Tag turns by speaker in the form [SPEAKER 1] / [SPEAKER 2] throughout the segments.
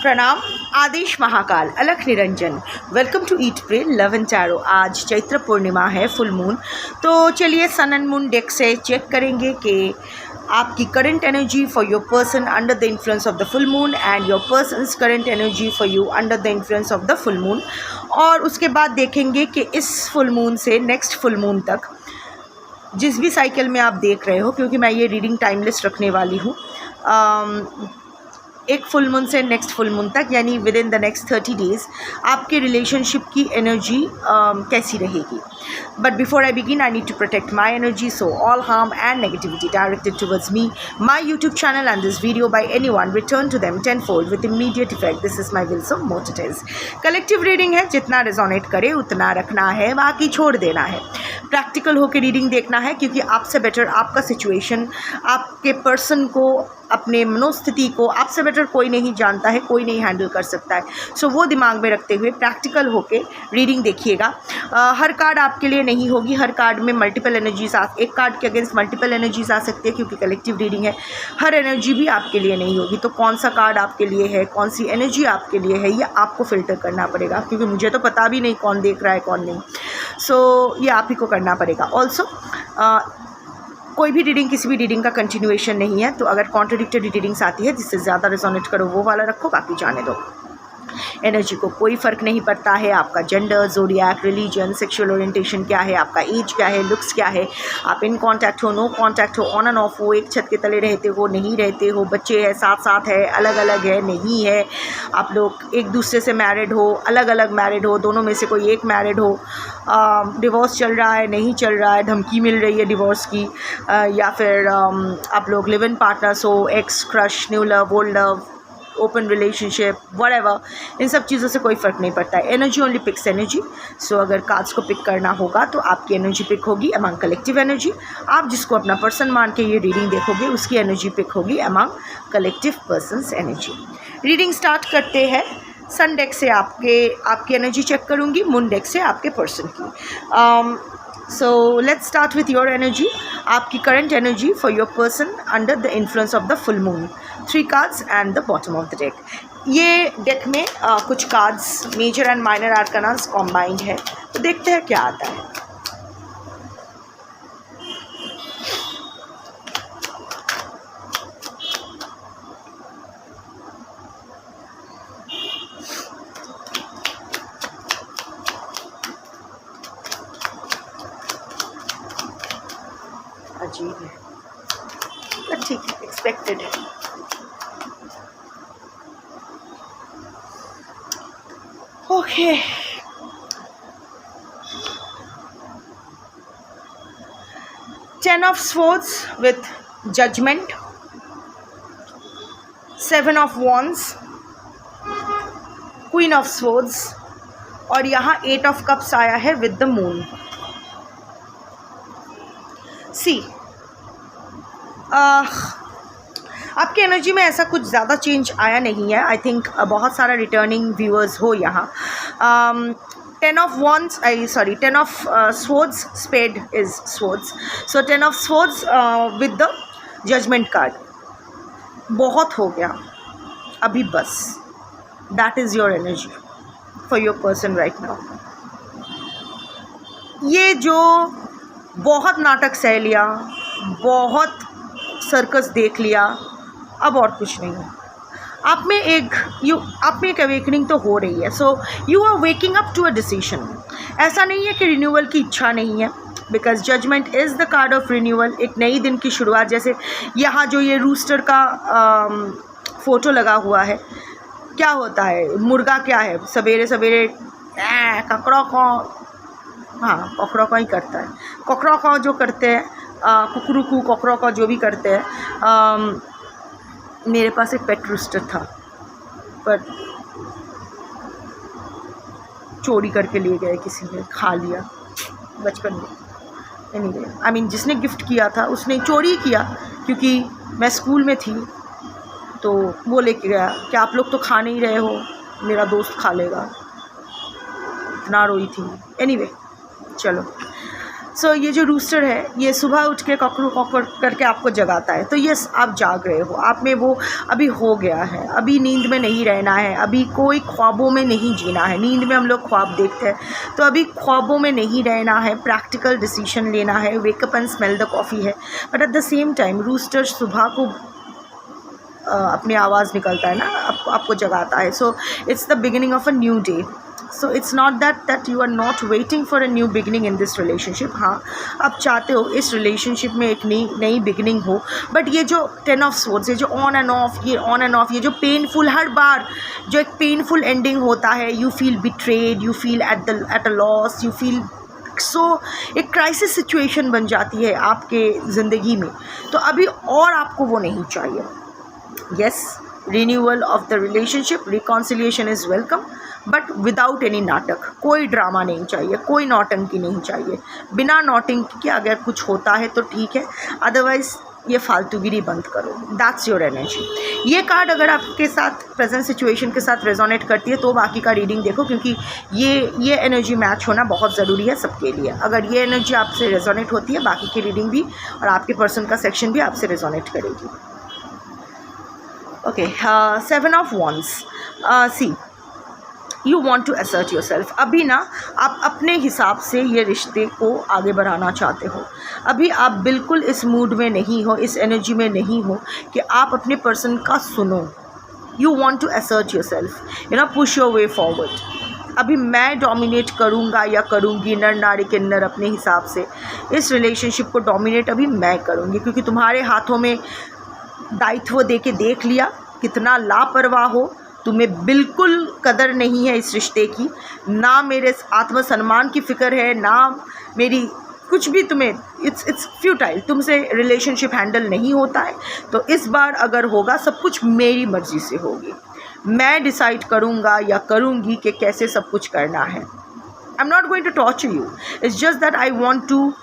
[SPEAKER 1] प्रणाम। आदेश Mahakal, Alakh Niranjan, welcome to eat pray love and tarot. आज चैत्र पूर्णिमा है, फुल मून। तो चलिए सन एंड मून डेक से चेक करेंगे कि आपकी current energy for your person under the influence of the full moon and your person's current energy for you under the influence of the full moon. और उसके बाद देखेंगे कि इस फुल मून से नेक्स्ट फुल मून तक जिस भी साइकिल में आप देख रहे हो, क्योंकि मैं ये रीडिंग टाइमलेस रखने वाली हूँ, एक फुल मून से नेक्स्ट फुल मून तक, यानी within the next 30 days आपके रिलेशनशिप की एनर्जी कैसी रहेगी। But before I begin I need to protect my energy, so all harm and negativity directed towards me, my YouTube channel and this video by any one return to them tenfold with immediate effect. This is my will so mote it is collective reading है, जितना resonate करे उतना रखना है, बाकी छोड़ देना है। प्रैक्टिकल होकर रीडिंग देखना है, क्योंकि आपसे बेटर आपका सिचुएशन, आपके पर्सन को, अपने मनोस्थिति को आपसे बेटर कोई नहीं जानता है, कोई नहीं हैंडल कर सकता है। सो वो दिमाग में रखते हुए प्रैक्टिकल होके रीडिंग देखिएगा। हर कार्ड आपके लिए नहीं होगी, हर कार्ड में मल्टीपल एनर्जीज एक कार्ड के अगेंस्ट मल्टीपल एनर्जीज आ सकती है, क्योंकि कलेक्टिव रीडिंग है। हर एनर्जी भी आपके लिए नहीं होगी, तो कौन सा कार्ड आपके लिए है, कौन सी एनर्जी आपके लिए है, ये आपको फिल्टर करना पड़ेगा, क्योंकि मुझे तो पता भी नहीं कौन देख रहा है कौन नहीं। सो ये आप ही को करना पड़ेगा। ऑल्सो कोई भी रीडिंग किसी भी रीडिंग का कंटिन्यूएशन नहीं है, तो अगर कॉन्ट्रडिक्टरी रीडिंग्स आती है जिससे ज़्यादा रेजोनेट करो वो वाला रखो, बाकी जाने दो। एनर्जी को कोई फ़र्क नहीं पड़ता है, आपका gender, zodiac, religion, sexual orientation क्या है, आपका एज क्या है, लुक्स क्या है, आप इन कांटेक्ट हो, नो कांटेक्ट हो, ऑन एंड ऑफ हो, एक छत के तले रहते हो, नहीं रहते हो, बच्चे हैं, साथ साथ है, अलग अलग है, नहीं है, आप लोग एक दूसरे से मैरिड हो, अलग अलग मैरिड हो, दोनों में से कोई एक मैरिड हो, डिवोर्स चल रहा है, नहीं चल रहा है, धमकी मिल रही है डिवोर्स की, या फिर आप लोग लिव इन पार्टनर्स हो, ex, crush, new love, old love, open relationship, whatever, इन सब चीज़ों से कोई फ़र्क नहीं पड़ता है। Energy only picks energy. So अगर कार्ड्स को पिक करना होगा तो आपकी एनर्जी पिक होगी अमंग कलेक्टिव एनर्जी। आप जिसको अपना पर्सन मान के ये रीडिंग देखोगे उसकी एनर्जी पिक होगी among collective persons energy. Reading start करते हैं। सन डेक से आपकी एनर्जी चेक करूँगी, मून डेक से आपके पर्सन की। So let's start with your energy. आपकी current energy for your person under the influence of the full moon. 3 cards and the bottom of the deck. ये deck में कुछ cards major and minor arcanas combined है, तो देखते हैं क्या आता है। अजीब है, पर ठीक है, एक्सपेक्टेड है। Okay, Ten of Swords with Judgment, 7 of Wands, Queen of Swords, और यहाँ 8 of Cups आया है with the Moon। सी आपकी एनर्जी में ऐसा कुछ ज़्यादा चेंज आया नहीं है। आई थिंक बहुत सारा रिटर्निंग व्यूअर्स हो यहाँ। 10 of Wands, sorry, 10 of Swords, Spade is Swords, so 10 of Swords with the Judgment card। बहुत हो गया अभी, बस। That is your energy for your person right now। ये जो बहुत नाटक सह लिया, बहुत सर्कस देख लिया, अब और कुछ नहीं है। आप में एक अवेकनिंग तो हो रही है। So you are waking up to a decision. ऐसा नहीं है कि रिन्यूअल की इच्छा नहीं है, because judgement is the card of renewal. एक नई दिन की शुरुआत, जैसे यहाँ जो ये रूस्टर का फ़ोटो लगा हुआ है, क्या होता है, मुर्गा क्या है, सवेरे सवेरे ककड़ों को, हाँ ककड़ों का ही करता है, ककड़ों का जो करते हैं, कुकरू ककड़ों का जो भी करते हैं। मेरे पास एक पेट रूस्टर था, पर चोरी करके ले गए किसी ने, खा लिया बचपन में। एनीवे, आई मीन जिसने गिफ्ट किया था उसने चोरी किया, क्योंकि मैं स्कूल में थी तो वो लेके गया कि आप लोग तो खा नहीं रहे हो, मेरा दोस्त खा लेगा। इतना रोई थी। एनीवे, चलो सो ये जो रूस्टर है ये सुबह उठ के कॉकरू कॉकर करके आपको जगाता है, तो यस आप जाग रहे हो, आप में वो अभी हो गया है, अभी नींद में नहीं रहना है, अभी कोई ख्वाबों में नहीं जीना है। नींद में हम लोग ख्वाब देखते हैं, तो अभी ख्वाबों में नहीं रहना है, प्रैक्टिकल डिसीजन लेना है, wake up and smell the coffee है। But at the same time rooster सुबह को अपनी आवाज़ निकलता है ना, आपको जगाता है। So it's the beginning of a new day. So it's not that you are not waiting for a new beginning in this relationship. हाँ, आप चाहते हो इस रिलेशनशिप में एक नई बिगिनिंग हो, बट ये जो 10 ऑफ स्वॉर्ड्स, ये जो ऑन एंड ऑफ, ये जो पेनफुल, हर बार जो एक पेनफुल एंडिंग होता है, you feel betrayed, you feel at a loss, you feel so एक क्राइसिस सिचुएशन बन जाती है आपके ज़िंदगी में। तो अभी और आपको वो नहीं चाहिए। Yes, renewal of the relationship, reconciliation is welcome, but without any नाटक। कोई ड्रामा नहीं चाहिए, कोई नौटंकी नहीं चाहिए। बिना नौटंकी के अगर कुछ होता है तो ठीक है, अदरवाइज़ ये फालतूगिरी बंद करो। That's your energy. ये कार्ड अगर आपके साथ प्रेजेंट सिचुएशन के साथ रेजोनेट करती है तो बाकी का रीडिंग देखो, क्योंकि ये एनर्जी मैच होना बहुत ज़रूरी है सबके लिए। अगर ये एनर्जी आपसे रेजोनेट होती है, बाकी की रीडिंग भी और आपके पर्सन का सेक्शन भी आपसे रेजोनेट करेगी। Okay, 7 of wands. See, you want to assert your yourself ना आप अपने हिसाब से ये रिश्ते को आगे बढ़ाना चाहते हो। अभी आप बिल्कुल इस मूड में नहीं हो, इस एनर्जी में नहीं हो कि आप अपने पर्सन का सुनो। You want to assert your self, you know, push your way forward. अभी मैं डोमिनेट करूँगा या करूँगी, नर नारी के नर अपने हिसाब से इस रिलेशनशिप को डोमिनेट अभी मैं करूँगी, क्योंकि तुम्हारे हाथों में दायित्व दे के देख लिया कितना लापरवाह हो। तुम्हें बिल्कुल कदर नहीं है इस रिश्ते की, ना मेरे आत्मसम्मान की फ़िक्र है, ना मेरी कुछ भी। तुम्हें इट्स फ्यूटाइल, तुमसे रिलेशनशिप हैंडल नहीं होता है। तो इस बार अगर होगा, सब कुछ मेरी मर्ज़ी से होगी। मैं डिसाइड करूँगा या करूँगी कि कैसे सब कुछ करना है। I am not going to torture you, it's just that I want to,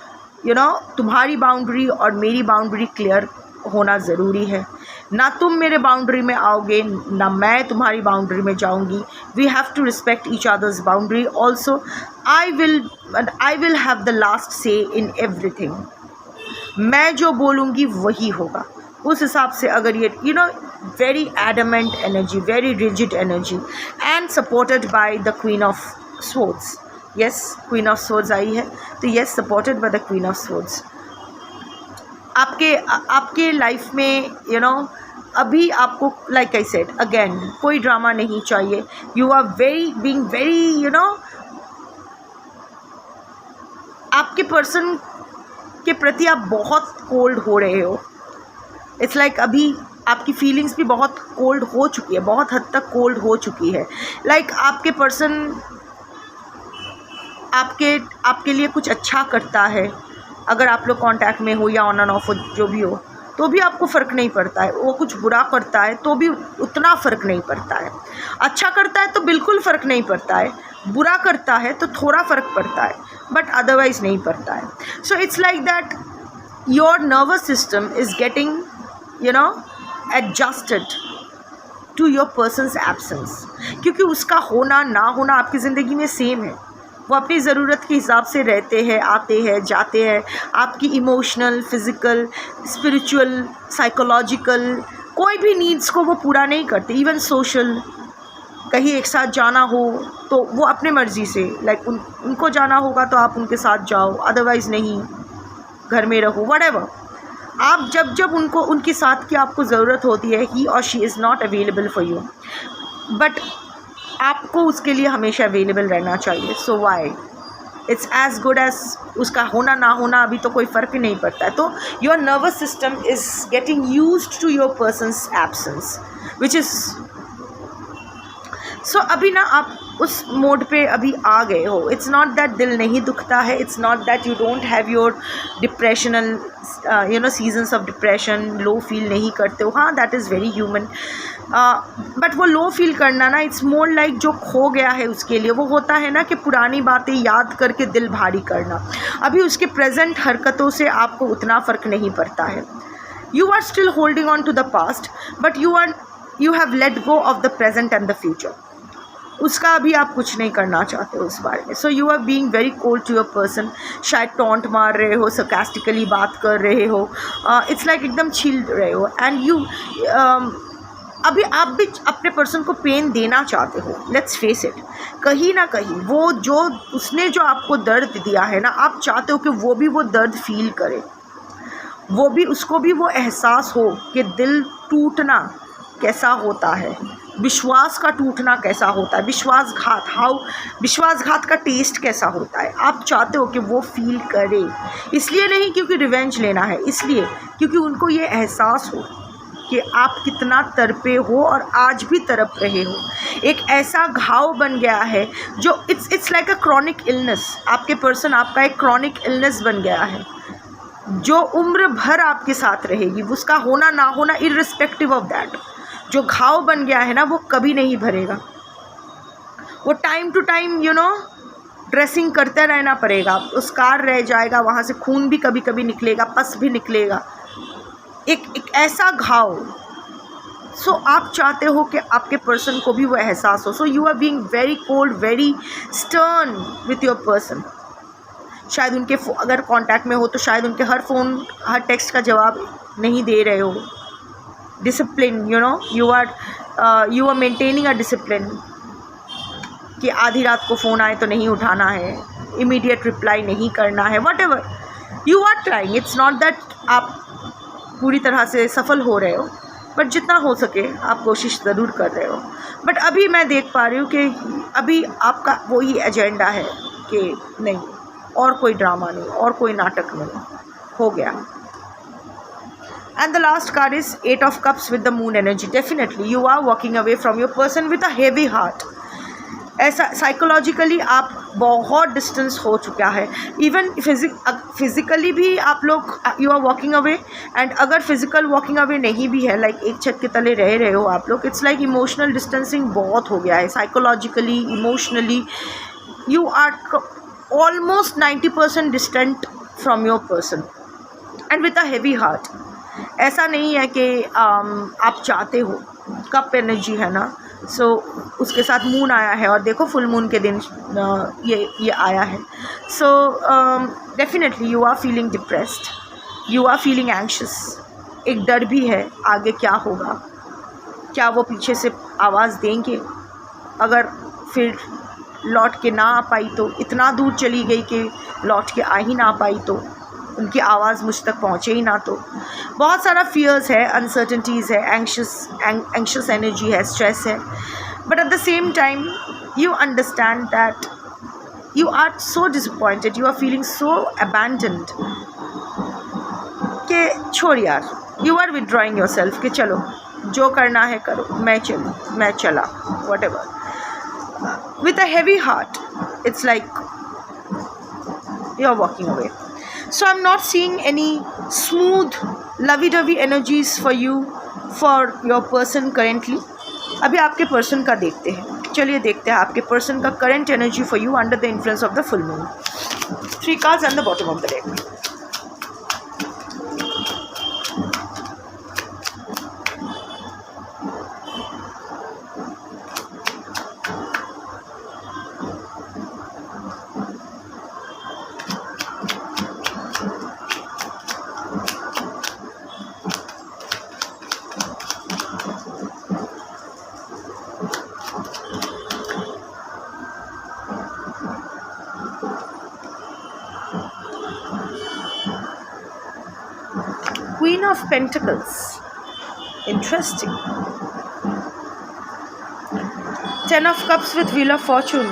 [SPEAKER 1] you know, तुम्हारी बाउंड्री और मेरी बाउंड्री क्लियर होना ज़रूरी है। ना तुम मेरे बाउंड्री में आओगे, ना मैं तुम्हारी बाउंड्री में जाऊंगी। We have to respect each others boundary. Also I will have the last say in everything. मैं जो बोलूँगी वही होगा। उस हिसाब से अगर ये, you know, very adamant energy, very rigid energy and supported by the queen of swords. Yes, queen of swords आई है, तो yes, supported by the queen of swords. आपके लाइफ में, यू नो, अभी आपको, लाइक आई सेड अगेन, कोई drama नहीं चाहिए। You are being very, you know, आपके पर्सन के प्रति आप बहुत कोल्ड हो रहे हो। इट्स लाइक अभी आपकी फीलिंग्स भी बहुत कोल्ड हो चुकी है, बहुत हद तक कोल्ड हो चुकी है। लाइक आपके पर्सन आपके लिए कुछ अच्छा करता है, अगर आप लोग कांटेक्ट में हो या ऑन एंड ऑफ हो, जो भी हो, तो भी आपको फ़र्क नहीं पड़ता है। वो कुछ बुरा करता है तो भी उतना फ़र्क नहीं पड़ता है। अच्छा करता है तो बिल्कुल फ़र्क नहीं पड़ता है, बुरा करता है तो थोड़ा फ़र्क पड़ता है, बट अदरवाइज़ नहीं पड़ता है। So it's like that your nervous system is getting, you know, adjusted to your person's absence, क्योंकि उसका होना ना होना आपकी ज़िंदगी में सेम है। वो अपनी ज़रूरत के हिसाब से रहते हैं, आते हैं, जाते हैं। आपकी इमोशनल, फिज़िकल, स्पिरिचुअल, साइकोलॉजिकल कोई भी नीड्स को वो पूरा नहीं करते। इवन सोशल, कहीं एक साथ जाना हो तो वो अपने मर्ज़ी से, लाइक उनको जाना होगा तो आप उनके साथ जाओ, अदरवाइज़ नहीं, घर में रहो, व्हाटएवर। आप जब उनको, उनके साथ की आपको ज़रूरत होती है, ही और she is not available for you, but आपको उसके लिए हमेशा अवेलेबल रहना चाहिए। So why, it's as good as उसका होना ना होना, अभी तो कोई फ़र्क ही नहीं पड़ता है। तो your nervous system is getting used to your person's absence, which is so अभी ना आप उस मोड पे अभी आ गए हो। इट्स नॉट दैट दिल नहीं दुखता है, it's not that you don't have your depressional, you know, seasons of depression, low feel नहीं करते हो। हाँ, that is very human, but वो लो फील करना ना, इट्स मोर लाइक जो खो गया है उसके लिए। वो होता है ना कि पुरानी बातें याद करके दिल भारी करना। अभी उसके प्रेजेंट हरकतों से आपको उतना फ़र्क नहीं पड़ता है। You are still holding on to the past, but you have let go of the present and the future. उसका अभी आप कुछ नहीं करना चाहते हो उस बारे में. So you are being very cold to your person. शायद टॉन्ट मार रहे हो, सरकास्टिकली बात कर रहे हो, इट्स लाइक एकदम छिल रहे हो. एंड यू अभी आप भी अपने पर्सन को पेन देना चाहते हो. लेट्स फेस इट, कहीं ना कहीं वो जो उसने जो आपको दर्द दिया है ना, आप चाहते हो कि वो भी वो दर्द फील करे, वो भी उसको भी वो एहसास हो कि दिल टूटना कैसा होता है, विश्वास का टूटना कैसा होता है, विश्वासघात का टेस्ट कैसा होता है. आप चाहते हो कि वो फील करे. इसलिए नहीं क्योंकि रिवेंज लेना है, इसलिए क्योंकि उनको ये एहसास हो कि आप कितना तड़पे हो और आज भी तड़प रहे हो. एक ऐसा घाव बन गया है जो it's like a chronic illness. आपके पर्सन आपका एक क्रॉनिक इलनेस बन गया है जो उम्र भर आपके साथ रहेगी. उसका होना ना होना इर्रिस्पेक्टिव ऑफ दैट, जो घाव बन गया है ना वो कभी नहीं भरेगा. वो टाइम टू टाइम ड्रेसिंग करते रहना पड़ेगा. स्कार रह जाएगा, वहाँ से खून भी कभी कभी निकलेगा, पस भी निकलेगा. एक ऐसा घाव. सो आप चाहते हो कि आपके पर्सन को भी वो एहसास हो. So you are being very cold, very stern with your person. शायद उनके अगर कांटेक्ट में हो तो शायद उनके हर टेक्स्ट का जवाब नहीं दे रहे हो. Discipline, you are maintaining a discipline कि आधी रात को फ़ोन आए तो नहीं उठाना है, इमीडिएट रिप्लाई नहीं करना है. Whatever you are trying. It's not that आप पूरी तरह से सफल हो रहे हो, बट जितना हो सके आप कोशिश ज़रूर कर रहे हो. बट अभी मैं देख पा रही हूँ कि अभी आपका वही एजेंडा है कि नहीं, और कोई ड्रामा नहीं, और कोई नाटक नहीं, हो गया. And the last card is 8 of Cups with the Moon energy. Definitely you are walking away from your person with a heavy heart. ऐसा साइकोलॉजिकली आप बहुत डिस्टेंस हो चुका है. इवन फिज़िकली भी आप लोग you are walking away. And अगर फिज़िकल वॉकिंग अवे नहीं भी है, लाइक एक छत के तले रह रहे हो आप लोग, इट्स लाइक इमोशनल डिस्टेंसिंग बहुत हो गया है. Psychologically, emotionally you are almost 90% distant from your person and with a heavy heart. ऐसा नहीं है कि आप चाहते हो. कप एनर्जी है ना, सो उसके साथ मून आया है और देखो फुल मून के दिन ये आया है. So definitely you are feeling depressed, you are feeling anxious. एक डर भी है आगे क्या होगा, क्या वो पीछे से आवाज़ देंगे, अगर फिर लौट के ना आ पाई तो, इतना दूर चली गई कि लौट के आ ही ना पाई तो, उनकी आवाज़ मुझ तक पहुँचे ही ना तो. बहुत सारा फियर्स है, अनसर्टनिटीज़ है, एंग्शियस एनर्जी है, स्ट्रेस है. But at the same time you understand that you are so disappointed, you are feeling so abandoned कि छोड़ यार, you are withdrawing your yourself चलो जो करना है करो, मैं चला, whatever. With a heavy heart it's like you are walking away. So I'm not seeing any smooth lovey-dovey energies for you, for your person currently. अभी आपके person का देखते हैं. चलिए देखते हैं आपके पर्सन का current energy for you under the influence of the full moon. 3 cards on the bottom of the deck. Queen of Pentacles. Interesting. 10 of Cups with Wheel of Fortune.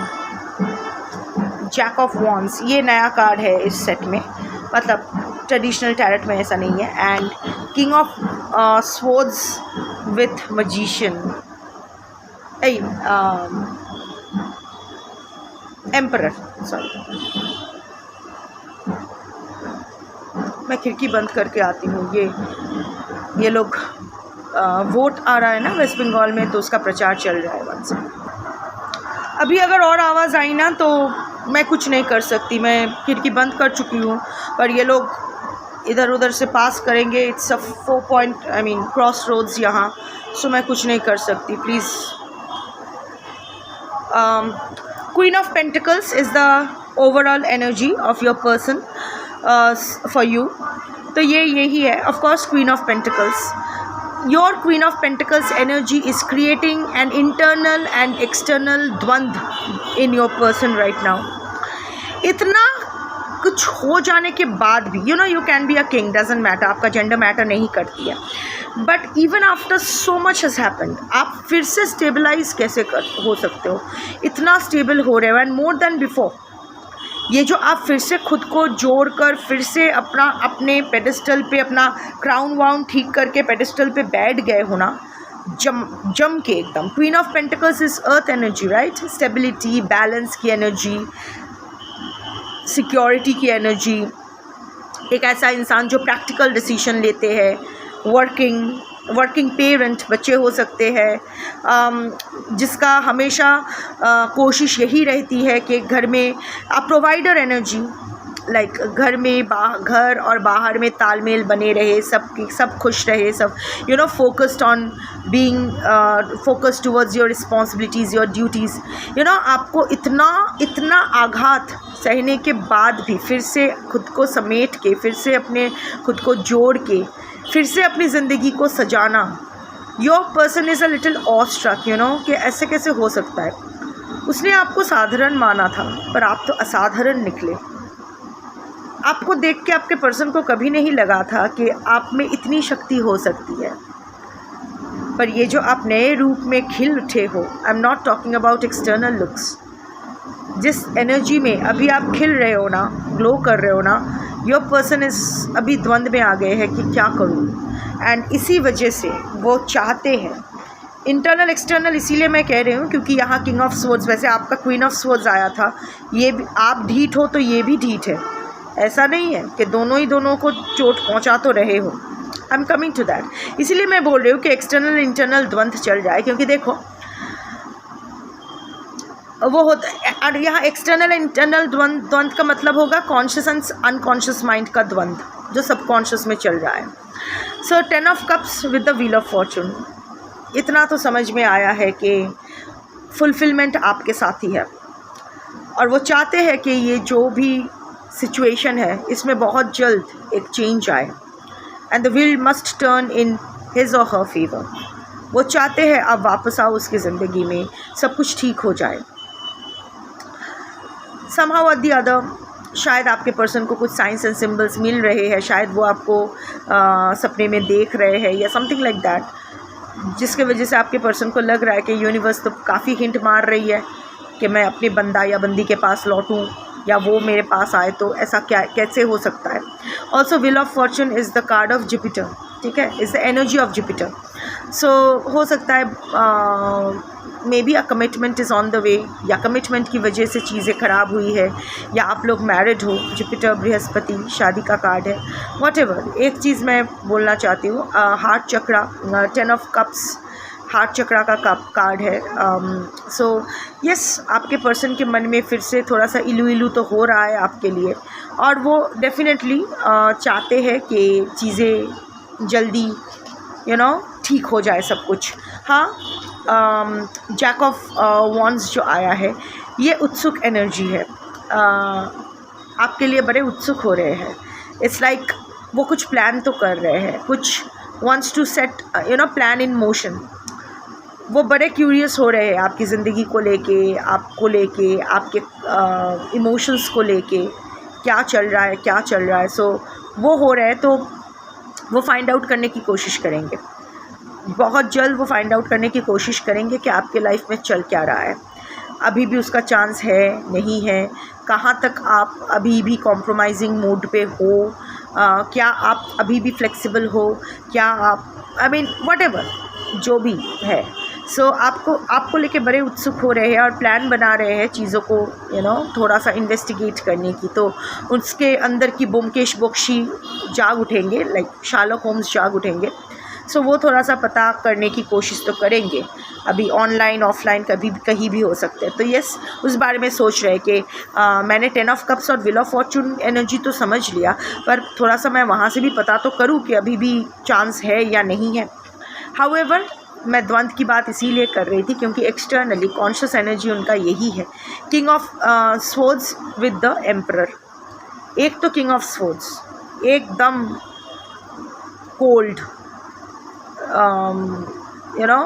[SPEAKER 1] Jack of Wands. ये नया card है इस set में, मतलब traditional tarot में ऐसा नहीं है. And King of Swords with Magician. Emperor. Sorry, मैं खिड़की बंद करके आती हूँ. ये लोग वोट आ रहा है ना वेस्ट बंगाल में, तो उसका प्रचार चल रहा है वहाँ से. अभी अगर और आवाज़ आई ना तो मैं कुछ नहीं कर सकती, मैं खिड़की बंद कर चुकी हूँ. पर ये लोग इधर उधर से पास करेंगे. It's a 4 point crossroads यहाँ. सो मैं कुछ नहीं कर सकती. Please Queen of Pentacles is the overall energy of your person for you. तो यही है of course Queen of Pentacles. Your Queen of Pentacles energy is creating an internal and external द्वंद्व in your person right now. इतना कुछ हो जाने के बाद भी you can be a king, doesn't matter, आपका जेंडर मैटर नहीं करती है, but even after so much has happened आप फिर से स्टेबलाइज कैसे हो सकते हो, इतना स्टेबल हो रहे हो एंड मोर देन बिफोर. ये जो आप फिर से खुद को जोड़ कर फिर से अपने पेडिस्टल पे अपना क्राउन वाउन ठीक करके पेडिस्टल पे बैठ गए हो ना, जम के एकदम. Queen of pentacles is earth energy, right, stability, balance की एनर्जी, सिक्योरिटी की एनर्जी. एक ऐसा इंसान जो प्रैक्टिकल डिसीजन लेते हैं, वर्किंग पेरेंट, बच्चे हो सकते हैं, जिसका हमेशा कोशिश यही रहती है कि घर में आप प्रोवाइडर एनर्जी, लाइक घर में घर और बाहर में तालमेल बने रहे, सब खुश रहे, सब focused on being focused towards your responsibilities, your duties. आपको इतना आघात सहने के बाद भी फिर से खुद को समेट के, फिर से अपने खुद को जोड़ के, फिर से अपनी ज़िंदगी को सजाना. Your person is a little awestruck, कि ऐसे कैसे हो सकता है. उसने आपको साधारण माना था पर आप तो असाधारण निकले. आपको देख के आपके पर्सन को कभी नहीं लगा था कि आप में इतनी शक्ति हो सकती है, पर ये जो आप नए रूप में खिल उठे हो, I am not talking about external looks, जिस एनर्जी में अभी आप खिल रहे हो ना, ग्लो कर रहे हो ना, योर पर्सन इस अभी द्वंद्व में आ गए हैं कि क्या करूं. एंड इसी वजह से वो चाहते हैं इंटरनल एक्सटर्नल. इसीलिए मैं कह रही हूँ क्योंकि यहाँ किंग ऑफ स्वॉर्ड्स, वैसे आपका क्वीन ऑफ स्वॉर्ड्स आया था, ये भी आप ढीठ हो तो ये भी ढीठ है. ऐसा नहीं है कि दोनों को चोट पहुँचा तो रहे हो. I am coming to that. इसीलिए मैं बोल रही हूँ कि एक्सटर्नल इंटरनल द्वंद्व चल जाए, क्योंकि देखो वो होता है यहाँ एक्सटर्नल इंटरनल द्वंद्व का मतलब होगा कॉन्शियस एंड अनकॉन्शियस माइंड का द्वंद्व जो सबकॉन्शियस में चल रहा है. सो 10 of cups with the wheel of Fortune, इतना तो समझ में आया है कि फुलफिलमेंट आपके साथ ही है, और वो चाहते हैं कि ये जो भी सिचुएशन है इसमें बहुत जल्द एक चेंज आए. And the wheel must turn in his और हर फेवर. वो चाहते हैं आप वापस आओ उसकी ज़िंदगी में, सब कुछ ठीक हो जाए. somehow or the other शायद आपके पर्सन को कुछ साइंस एंड सिम्बल्स मिल रहे हैं, शायद वो आपको सपने में देख रहे हैं या समथिंग लाइक दैट, जिसके वजह से आपके पर्सन को लग रहा है कि यूनिवर्स तो काफ़ी हिंट मार रही है कि मैं अपने बंदा या बंदी के पास लौटूं या वो मेरे पास आए, तो ऐसा कैसे हो सकता है. Also wheel of fortune is the card of Jupiter, ठीक है, is the energy of Jupiter. So हो सकता है maybe a commitment is on the way, या कमिटमेंट की वजह से चीज़ें ख़राब हुई है, या आप लोग मैरिड हो. जुपिटर बृहस्पति शादी का कार्ड है. व्हाटएवर, एक चीज़ मैं बोलना चाहती हूँ, heart chakra, 10 of cups heart chakra का कार्ड है. सो यस, आपके पर्सन के मन में फिर से थोड़ा सा इलू तो हो रहा है आपके लिए, और वो डेफिनेटली चाहते हैं कि चीज़ें जल्दी ठीक हो जाए सब कुछ. हाँ, जैक ऑफ वॉन्ड्स जो आया है ये उत्सुक एनर्जी है, आपके लिए बड़े उत्सुक हो रहे हैं. इट्स लाइक वो कुछ प्लान तो कर रहे हैं, कुछ wants to set plan in motion. वो बड़े क्यूरियस हो रहे हैं आपकी ज़िंदगी को लेके, आपको लेके, आपके इमोशंस को लेके, क्या चल रहा है. सो वो हो रहा है, तो वो फाइंड आउट करने की कोशिश करेंगे, बहुत जल्द वो फाइंड आउट करने की कोशिश करेंगे कि आपके लाइफ में चल क्या रहा है, अभी भी उसका चांस है नहीं है, कहाँ तक आप अभी भी कॉम्प्रोमाइजिंग मोड पे हो, क्या आप अभी भी फ्लेक्सिबल हो, क्या आप व्हाटएवर जो भी है. सो आपको लेके बड़े उत्सुक हो रहे हैं और प्लान बना रहे हैं चीज़ों को थोड़ा सा इन्वेस्टिगेट करने की. तो उसके अंदर की ब्योमकेश बख्शी जाग उठेंगे, लाइक शार्लक होम्स जाग उठेंगे. सो वो थोड़ा सा पता करने की कोशिश तो करेंगे, अभी ऑनलाइन ऑफलाइन कहीं भी हो सकते हैं. तो यस, उस बारे में सोच रहे कि मैंने 10 ऑफ कप्स और व्हील ऑफ फॉर्चून एनर्जी तो समझ लिया, पर थोड़ा सा मैं वहाँ से भी पता तो करूँ कि अभी भी चांस है या नहीं है. हाउएवर मैं द्वंद की बात इसीलिए कर रही थी क्योंकि एक्सटर्नली कॉन्शियस एनर्जी उनका यही है, king of swords with the emperor. एक तो किंग ऑफ स्वॉर्ड्स एकदम cold, you know,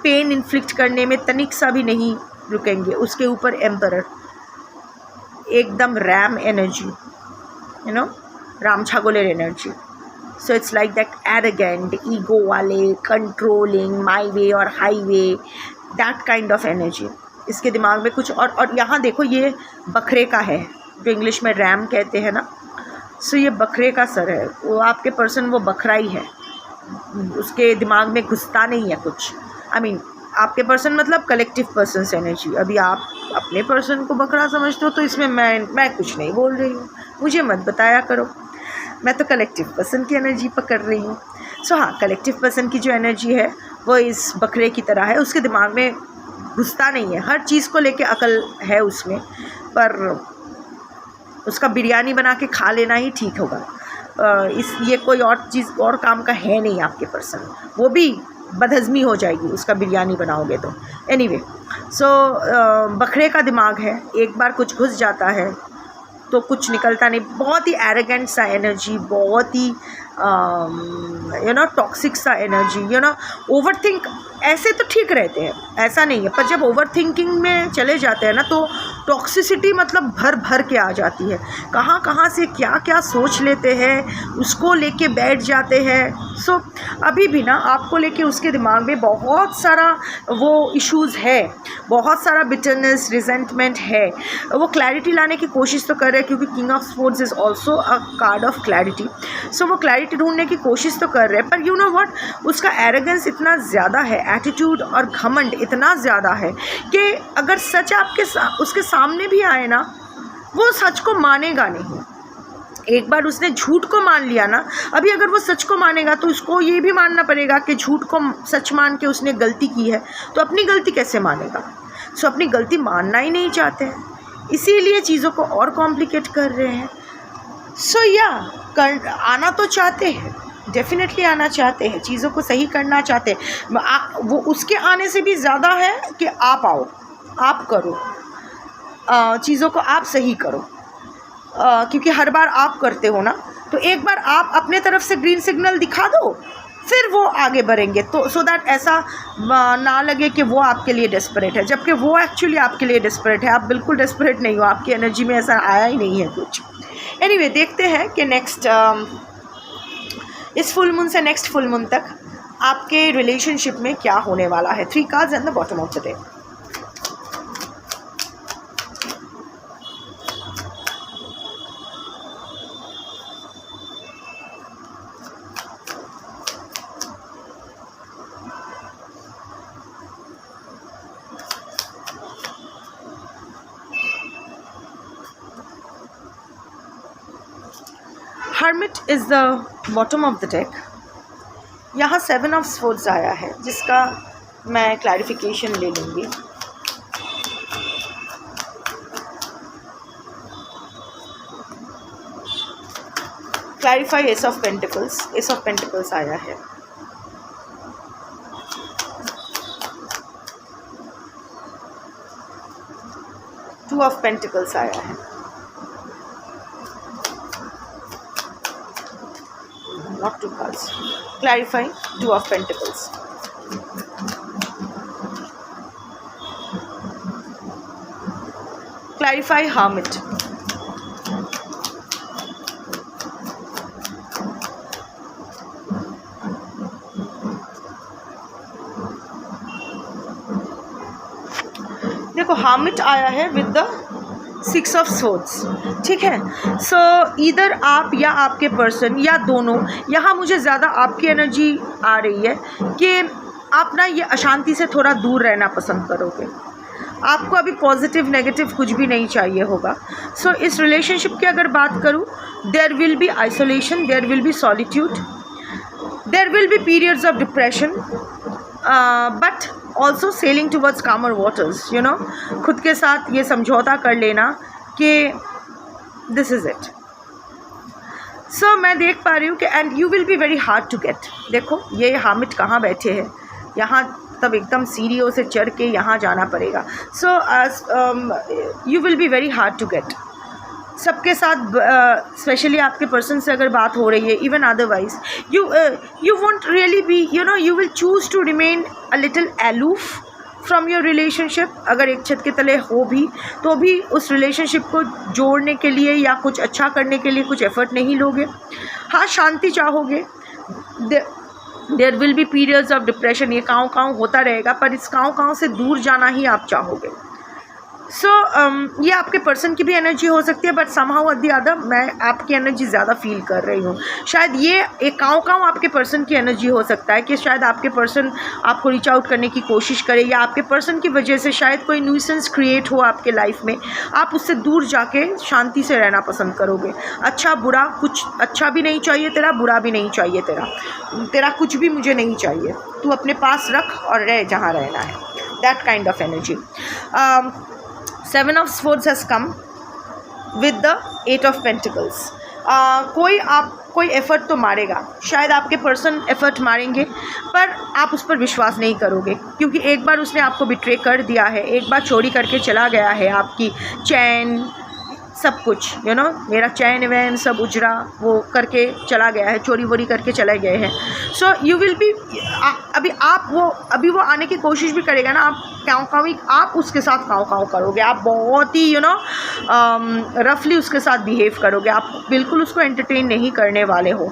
[SPEAKER 1] pain inflict करने में तनिक सा भी नहीं रुकेंगे। उसके ऊपर एम्परर, एकदम रैम एनर्जी, यू नो, राम छागोलेर energy. So it's like that arrogant, ego वाले, कंट्रोलिंग, माई वे और highway, that kind of energy इसके दिमाग में कुछ। और यहाँ देखो ये बकरे का है, जो इंग्लिश में रैम कहते हैं ना, सो ये बकरे का सर है। वो आपके पर्सन वो बकरा ही है, उसके दिमाग में घुसता नहीं है कुछ। आई मीन आपके पर्सन मतलब कलेक्टिव पर्सन्स एनर्जी। अभी आप अपने पर्सन को बकरा समझते हो तो इसमें मैं कुछ नहीं बोल रही हूँ, मुझे मत बताया करो, मैं तो कलेक्टिव पर्सन की एनर्जी पकड़ रही हूँ। सो हाँ, कलेक्टिव पर्सन की जो एनर्जी है वो इस बकरे की तरह है, उसके दिमाग में घुसता नहीं है, हर चीज़ को लेके अकल है उसमें, पर उसका बिरयानी बना के खा लेना ही ठीक होगा। ये कोई और चीज़ और काम का है नहीं आपके पर्सन, वो भी बदहज़मी हो जाएगी उसका बिरयानी बनाओगे तो। एनीवे, सो बकरे का दिमाग है, एक बार कुछ घुस जाता है तो कुछ निकलता नहीं। बहुत ही एरोगेंट सा एनर्जी, बहुत ही यू नो टॉक्सिक सा energy, you know over think. ऐसे तो ठीक रहते हैं, ऐसा नहीं है, पर जब ओवर थिंकिंग में चले जाते हैं ना तो टॉक्सिसिटी मतलब भर भर के आ जाती है। कहाँ कहाँ से क्या क्या सोच लेते हैं, उसको लेके बैठ जाते हैं। सो अभी भी ना आपको लेके उसके दिमाग में बहुत सारा वो इश्यूज़ है, बहुत सारा बिटरनेस, रिजेंटमेंट है। वो क्लैरिटी लाने की कोशिश तो कर रहे हैं क्योंकि king of swords is also a card of clarity. So वो क्लैरिटी ढूंढने की कोशिश तो कर रहे हैं, पर यू नो व्हाट, उसका एरोगेंस इतना ज़्यादा है, एटीट्यूड और घमंड इतना ज़्यादा है कि अगर सच आपके उसके सामने भी आए ना, वो सच को मानेगा नहीं। एक बार उसने झूठ को मान लिया ना, अभी अगर वो सच को मानेगा तो उसको ये भी मानना पड़ेगा कि झूठ को सच मान के उसने गलती की है, तो अपनी गलती कैसे मानेगा। सो अपनी गलती मानना ही नहीं चाहते हैं, इसीलिए चीज़ों को और कॉम्प्लिकेट कर रहे हैं। सो या आना तो चाहते हैं, डेफिनेटली आना चाहते हैं, चीज़ों को सही करना चाहते हैं। वो उसके आने से भी ज़्यादा है कि आप आओ, आप करो, चीज़ों को आप सही करो, क्योंकि हर बार आप करते हो ना, तो एक बार आप अपने तरफ से ग्रीन सिग्नल दिखा दो, फिर वो आगे बढ़ेंगे, तो सो दैट ऐसा ना लगे कि वो आपके लिए डेस्परेट है, जबकि वो एक्चुअली आपके लिए डेस्परेट है। आप बिल्कुल डेस्परेट नहीं हो, आपकी एनर्जी में ऐसा आया ही नहीं है कुछ। एनीवे, देखते हैं कि नेक्स्ट इस फुल मून से नेक्स्ट फुल मून तक आपके रिलेशनशिप में क्या होने वाला है। 3 cards at the bottom of the day. Hermit is the bottom of the deck. यहाँ 7 ऑफ स्वॉर्ड्स आया है, जिसका मैं क्लैरिफिकेशन ले लूँगी। Clarify S of pentacles. S of pentacles आया है। टू ऑफ पेंटिकल्स आया है। Not 2 cards. Clarify 2 of Pentacles. Clarify Hermit. देखो Hermit आया है with the 6 ऑफ स्वॉर्ड्स, ठीक है। सो इधर आप या आपके पर्सन या दोनों, यहाँ मुझे ज़्यादा आपकी एनर्जी आ रही है कि आप ना ये अशांति से थोड़ा दूर रहना पसंद करोगे। आपको अभी पॉजिटिव नेगेटिव कुछ भी नहीं चाहिए होगा। सो इस रिलेशनशिप की अगर बात करूँ, there will be isolation, there will be solitude, there will be periods of depression, but also sailing towards calmer waters. You know, खुद के साथ ये समझौता कर लेना कि दिस इज़ इट। सो मैं देख पा रही हूँ कि and you will be very hard to get. देखो ये हामिद कहाँ बैठे हैं, यहाँ तब एकदम सीढ़ियों से चढ़ के यहाँ जाना पड़ेगा। So you will be very hard to get सबके साथ, स्पेशली आपके पर्सन से अगर बात हो रही है, even otherwise you won't really be, you know, you will choose to remain a little aloof from your relationship. अगर एक छत के तले हो भी तो भी उस रिलेशनशिप को जोड़ने के लिए या कुछ अच्छा करने के लिए कुछ एफर्ट नहीं लोगे। हाँ, शांति चाहोगे, there will be periods of depression, ये काँव होता रहेगा, पर इस काँव से दूर जाना ही आप चाहोगे। सो ये आपके पर्सन की भी एनर्जी हो सकती है, but somehow at the other मैं आपकी एनर्जी ज़्यादा फील कर रही हूँ। शायद ये एक काँव आपके पर्सन की एनर्जी हो सकता है कि शायद आपके पर्सन आपको रीच आउट करने की कोशिश करे, या आपके पर्सन की वजह से शायद कोई न्यूसेंस क्रिएट हो आपके लाइफ में, आप उससे दूर जाके शांति से रहना पसंद करोगे। अच्छा बुरा कुछ, अच्छा भी नहीं चाहिए तेरा, बुरा भी नहीं चाहिए तेरा कुछ भी मुझे नहीं चाहिए, तू अपने पास रख और रह जहाँ रहना है, that kind of energy. Seven of Swords has come with the Eight of Pentacles. कोई एफ़र्ट तो मारेगा, शायद आपके पर्सन एफ़र्ट मारेंगे, पर आप उस पर विश्वास नहीं करोगे, क्योंकि एक बार उसने आपको बिट्रे कर दिया है, एक बार चोरी करके चला गया है, आपकी चैन सब कुछ, यू नो, मेरा चैन वैन सब उजरा वो करके चला गया है, चोरी वोरी करके चले गए हैं। सो यू विल बी, अभी वो आने की कोशिश भी करेगा ना, आप उसके साथ काँव करोगे, आप बहुत ही यू नो रफली उसके साथ बिहेव करोगे, आप बिल्कुल उसको एंटरटेन नहीं करने वाले हो।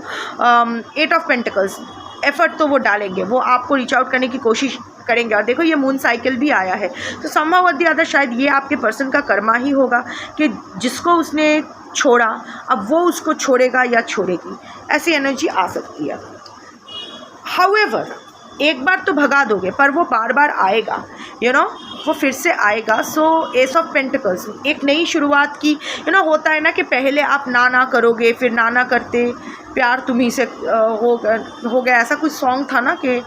[SPEAKER 1] एट ऑफ पेंटिकल्स, एफर्ट तो वो डालेंगे, वो आपको रीच आउट करने की कोशिश करेंगे। और देखो ये मून साइकिल भी आया है, तो समहाउ एट द अदर शायद ये आपके पर्सन का कर्मा ही होगा कि जिसको उसने छोड़ा अब वो उसको छोड़ेगा या छोड़ेगी, ऐसी एनर्जी आ सकती है। हाउएवर एक बार तो भगा दोगे, पर वो बार बार आएगा, यू नो, वो फिर से आएगा। सो एस ऑफ पेंटिकल्स, एक नई शुरुआत की, यू नो, होता है ना कि पहले आप ना करोगे, फिर ना करते प्यार तुम्ही से हो गया, ऐसा कुछ सॉन्ग था ना कि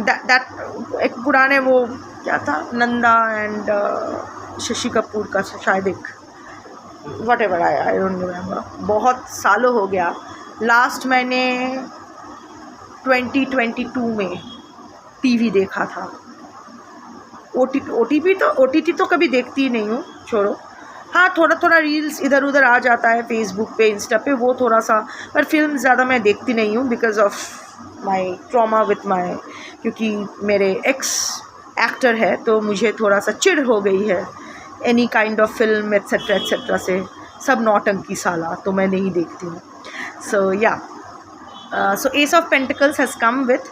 [SPEAKER 1] दैट एक पुराने, वो क्या था, नंदा एंड शशि कपूर का शायद, एक what ever I don't remember, बहुत सालों हो गया। लास्ट मैंने 2022 में टीवी देखा था। OTT तो कभी देखती ही नहीं हूँ, छोड़ो। हाँ, थोड़ा रील्स इधर उधर आ जाता है फेसबुक पे, इंस्टा पे, वो थोड़ा सा, पर फिल्म ज़्यादा मैं देखती नहीं हूँ because of my trauma with my, क्योंकि मेरे एक्स एक्टर है तो मुझे थोड़ा सा चिढ़ हो गई है any kind of film etcetera से, सब नौटंकी साला, तो मैं नहीं देखती हूँ। सो या, so Ace of Pentacles has come with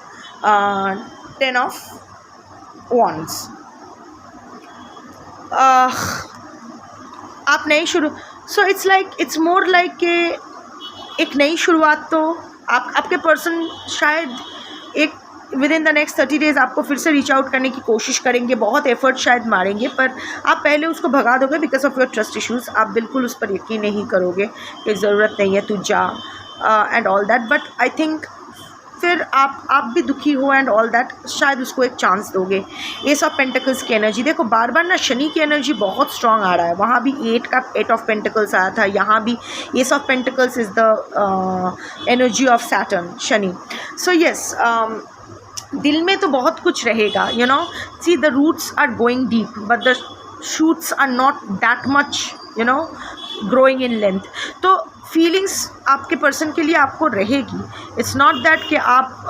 [SPEAKER 1] 10 of Wands. आप नई शुरू, सो इट्स मोर लाइक के एक नई शुरुआत, तो आपके पर्सन शायद एक with in the next 30 days आपको फिर से रीच आउट करने की कोशिश करेंगे, बहुत एफर्ट शायद मारेंगे, पर आप पहले उसको भगा दोगे because of your trust issues. आप बिल्कुल उस पर यकीन नहीं करोगे कि ज़रूरत नहीं है, तू जा and all that, but I think फिर आप भी दुखी हो एंड ऑल दैट, शायद उसको एक चांस दोगे। एस ऑफ पेंटिकल्स की एनर्जी देखो, बार बार ना शनि की एनर्जी बहुत स्ट्रांग आ रहा है, वहाँ भी 8 ऑफ पेंटिकल्स आया था, यहाँ भी ace of pentacles is the energy of Saturn, Shani. So yes, दिल में तो बहुत कुछ रहेगा, you know, see the roots are going deep but the shoots are not that much, you know, growing in length. तो फीलिंग्स आपके person के लिए आपको रहेगी, इट्स नॉट दैट कि आप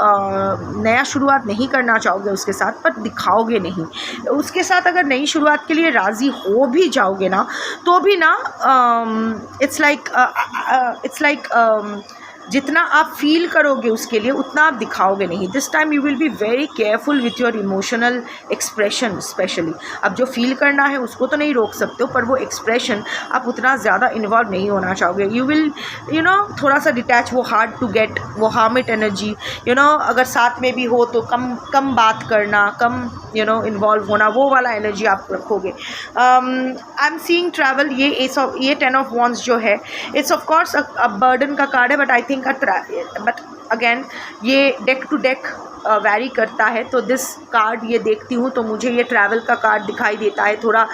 [SPEAKER 1] नया शुरुआत नहीं करना चाहोगे उसके साथ, पर दिखाओगे नहीं। उसके साथ अगर नई शुरुआत के लिए राज़ी हो भी जाओगे ना, तो भी ना इट्स लाइक जितना आप फील करोगे उसके लिए उतना आप दिखाओगे नहीं। This time you will be very careful with your emotional expression specially. अब जो फील करना है उसको तो नहीं रोक सकते हो, पर वो एक्सप्रेशन आप उतना ज़्यादा इन्वॉल्व नहीं होना चाहोगे। यू विल यू नो थोड़ा सा डिटैच, वो हार्ड टू गेट, वो हार्मिट एनर्जी, यू नो, अगर साथ में भी हो तो कम बात करना, कम यू नो इन्वॉल्व होना, वो वाला एनर्जी आप रखोगे। I am seeing travel. ये 10 ऑफ वॉन्ड्स जो है, it's of course a burden का कार्ड है, but I think but again ये डेक टू डेक वैरी करता है। तो दिस कार्ड ये देखती हूँ तो मुझे ये ट्रैवल का कार्ड दिखाई देता है, थोड़ा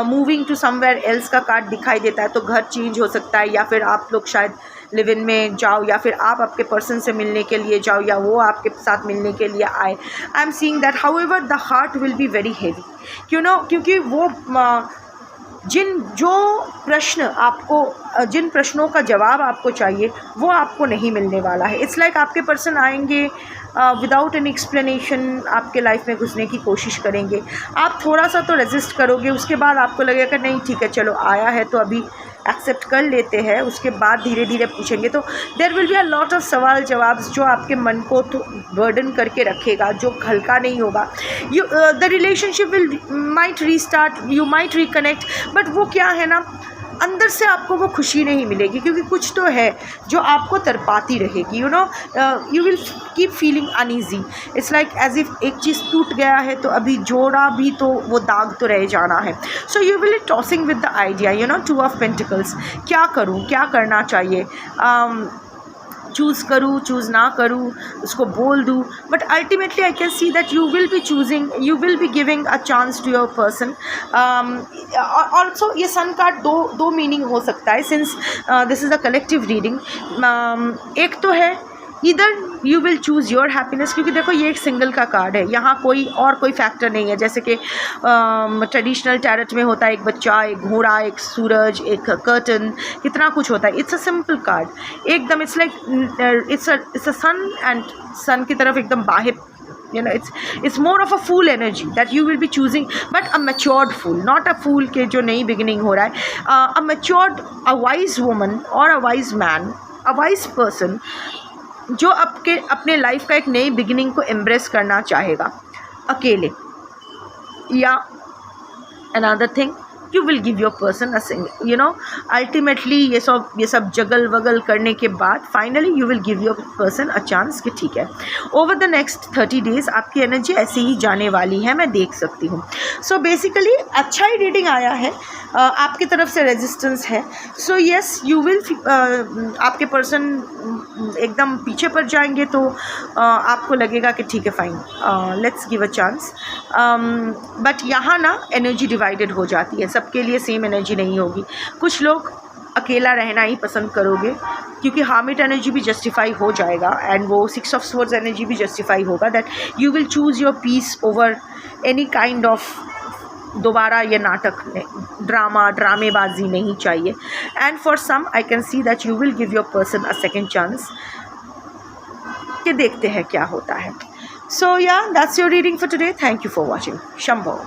[SPEAKER 1] मूविंग टू समवेयर एल्स का कार्ड दिखाई देता है। तो घर चेंज हो सकता है, या फिर आप लोग शायद लिव इन में जाओ, या फिर आप आपके पर्सन से मिलने के लिए जाओ, या वो आपके साथ मिलने के लिए आए। I am seeing that however the heart will be very heavy, क्योंकि वो जिन प्रश्नों का जवाब आपको चाहिए वो आपको नहीं मिलने वाला है। इट्स लाइक आपके पर्सन आएंगे विदाउट एनी एक्सप्लेनेशन, आपके लाइफ में घुसने की कोशिश करेंगे। आप थोड़ा सा तो रेजिस्ट करोगे, उसके बाद आपको लगेगा कि नहीं ठीक है चलो आया है तो अभी एक्सेप्ट कर लेते हैं। उसके बाद धीरे धीरे पूछेंगे। तो there will be a lot of सवाल जवाब जो आपके मन को तो बर्डन करके रखेगा, जो हल्का नहीं होगा। The relationship will might restart, you might reconnect, but वो क्या है ना, अंदर से आपको वो खुशी नहीं मिलेगी, क्योंकि कुछ तो है जो आपको तरपाती रहेगी। You will keep feeling uneasy. It's like as if एक चीज़ टूट गया है तो अभी जोड़ा भी तो वो दाग तो रह जाना है। So you will tossing with the idea, two of pentacles, क्या करूँ, क्या करना चाहिए, चूज़ करूँ, चूज़ ना करूँ, उसको बोल दूँ। But ultimately I can see that you will be choosing, you will be giving a chance to your person. Also ये सन कार्ड दो मीनिंग हो सकता है, since this is a collective reading. एक तो है इधर you will choose your happiness, क्योंकि देखो ये एक सिंगल का कार्ड है, यहाँ कोई फैक्टर नहीं है। जैसे कि ट्रेडिशनल टैरट में होता है एक बच्चा, एक घोड़ा, एक सूरज, एक कर्टन, कितना कुछ होता है। इट्स अ सिंपल कार्ड एकदम। It's like it's a sun, and sun की तरफ एकदम बाहर, it's more of a fool energy that you will be choosing, but a matured fool, not a fool के जो नई beginning हो रहा है। a matured, a wise woman or a wise man, a wise person जो अपने life का एक नई बिगिनिंग को एम्ब्रेस करना चाहेगा अकेले। या another thing, you will give your person a single, ultimately ये सब जगल वगल करने के बाद finally you will give your person a chance कि ठीक है over the next 30 days आपकी एनर्जी ऐसे ही जाने वाली है, मैं देख सकती हूँ। सो बेसिकली अच्छा ही रीडिंग आया है, आपकी तरफ से रेजिस्टेंस है। सो येस यू विल, आपके पर्सन एकदम पीछे पड़ जाएंगे तो आपको लगेगा कि ठीक है fine, let's give a chance. But यहाँ ना एनर्जी डिवाइडेड हो जाती है, सबके लिए सेम एनर्जी नहीं होगी। कुछ लोग अकेला रहना ही पसंद करोगे, क्योंकि हार्मिट एनर्जी भी जस्टिफाई हो जाएगा, एंड वो 6 ऑफ स्वॉर्ड्स एनर्जी भी जस्टिफाई होगा, that you will choose your peace over any kind of दोबारा ये नाटक, ड्रामेबाजी नहीं चाहिए। And for some I can see that you will give your person a second chance, कि देखते हैं क्या होता है। So yeah that's your reading for today. Thank you for watching. Shambho.